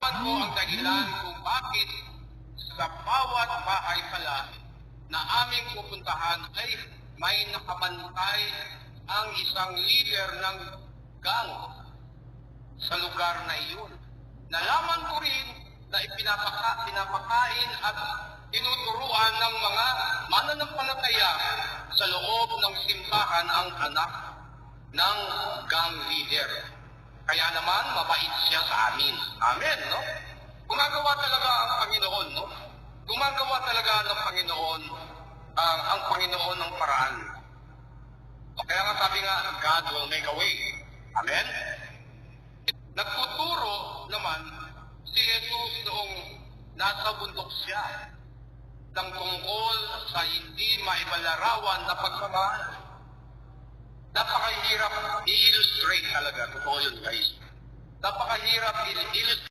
Ko ang dahilan kung bakit sa bawat bahay pala na aming pupuntahan ay may nakabantay ang isang leader ng gang sa lugar na iyon. Nalaman ko rin na pinapakain at tinuturuan ng mga mananampalataya sa loob ng simbahan ang anak ng gang leader. Kaya naman, mabait siya sa amin. Amen, no? Gumagawa talaga ang Panginoon, no? Gumagawa talaga ng Panginoon, ang Panginoon ng paraan. Kaya nga sabi nga, God will make a way. Amen? Nagtuturo naman si Jesus noong nasa bundok siya ng tungkol sa hindi maibalarawan na pagmamahal. Napakahirap i-illustrate talaga. Totoo yun, guys. Napakahirap i-illustrate